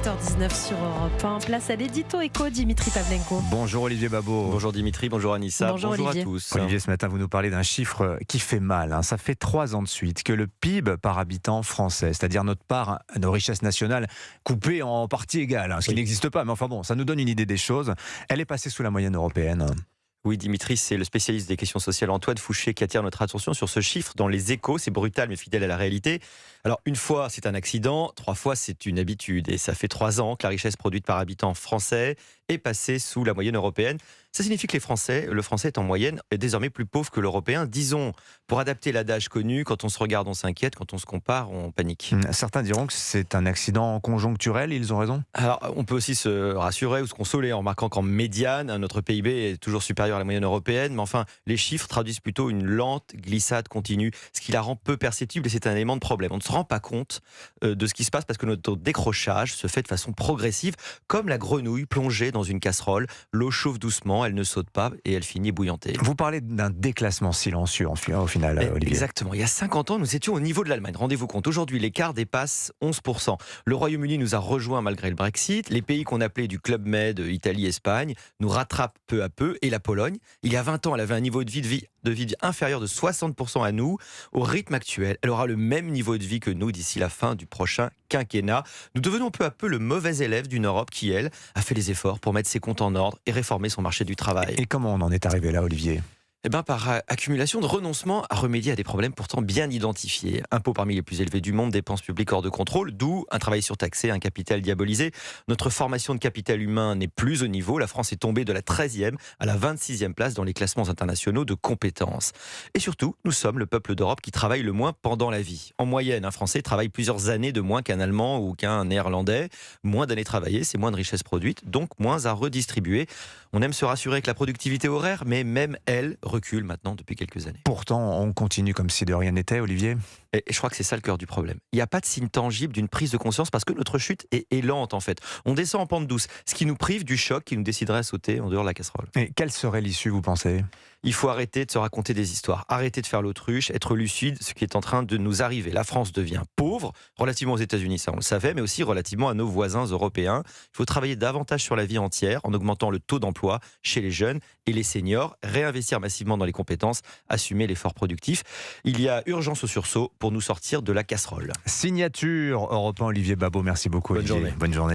7h19 sur Europe 1. Place à l'édito éco, Dimitri Pavlenko. Bonjour Olivier Babot. Bonjour Dimitri, bonjour Anissa, Bonjour Olivier. à tous. Olivier, ce matin, vous nous parlez d'un chiffre qui fait mal. Ça fait 3 ans de suite que le PIB par habitant français, c'est-à-dire notre part, nos richesses nationales, coupées en parties égales, ce qui n'existe pas, mais enfin bon, ça nous donne une idée des choses. Elle est passée sous la moyenne européenne. Oui Dimitri, c'est le spécialiste des questions sociales Antoine Fouché qui attire notre attention sur ce chiffre dans les Échos. C'est brutal mais fidèle à la réalité. Alors une fois c'est un accident, 3 fois c'est une habitude. Et ça fait 3 ans que la richesse produite par habitant français est passée sous la moyenne européenne. Ça signifie que le français est en moyenne désormais plus pauvre que l'européen. Disons, pour adapter l'adage connu, quand on se regarde on s'inquiète, quand on se compare on panique. Certains diront que c'est un accident conjoncturel, ils ont raison. Alors on peut aussi se rassurer ou se consoler en remarquant qu'en médiane, notre PIB est toujours supérieur à la moyenne européenne, mais enfin, les chiffres traduisent plutôt une lente glissade continue, ce qui la rend peu perceptible et c'est un élément de problème. On ne se rend pas compte de ce qui se passe parce que notre décrochage se fait de façon progressive, comme la grenouille plongée dans une casserole. L'eau chauffe doucement, elle ne saute pas et elle finit bouillantée. Vous parlez d'un déclassement silencieux au final, Olivier. Exactement. Il y a 50 ans, nous étions au niveau de l'Allemagne. Rendez-vous compte, aujourd'hui, l'écart dépasse 11%. Le Royaume-Uni nous a rejoints malgré le Brexit. Les pays qu'on appelait du Club Med, Italie, Espagne, nous rattrapent peu à peu. Et la Pologne, il y a 20 ans, elle avait un niveau de vie inférieur de 60% à nous. Au rythme actuel, elle aura le même niveau de vie que nous d'ici la fin du prochain quinquennat. Nous devenons peu à peu le mauvais élève d'une Europe qui, elle, a fait les efforts pour mettre ses comptes en ordre et réformer son marché du travail. Et comment on en est arrivé là, Olivier ? Par accumulation de renoncement à remédier à des problèmes pourtant bien identifiés. Impôts parmi les plus élevés du monde, dépenses publiques hors de contrôle, d'où un travail surtaxé, un capital diabolisé. Notre formation de capital humain n'est plus au niveau. La France est tombée de la 13e à la 26e place dans les classements internationaux de compétences. Et surtout, nous sommes le peuple d'Europe qui travaille le moins pendant la vie. En moyenne, un Français travaille plusieurs années de moins qu'un Allemand ou qu'un Néerlandais. Moins d'années travaillées, c'est moins de richesses produites, donc moins à redistribuer. On aime se rassurer avec la productivité horaire, mais même elle recule maintenant depuis quelques années. Pourtant, on continue comme si de rien n'était, Olivier. Et je crois que c'est ça le cœur du problème. Il n'y a pas de signe tangible d'une prise de conscience parce que notre chute est lente en fait. On descend en pente douce, ce qui nous prive du choc qui nous déciderait à sauter en dehors de la casserole. Et quelle serait l'issue, vous pensez ? Il faut arrêter de se raconter des histoires, arrêter de faire l'autruche, être lucide, ce qui est en train de nous arriver. La France devient pauvre, relativement aux États-Unis, ça on le savait, mais aussi relativement à nos voisins européens. Il faut travailler davantage sur la vie entière en augmentant le taux d'emploi chez les jeunes et les seniors, réinvestir massivement dans les compétences, assumer l'effort productif. Il y a urgence au sursaut pour nous sortir de la casserole. Signature Europe 1, Olivier Babot, merci beaucoup. Bonne Olivier. journée. Bonne journée.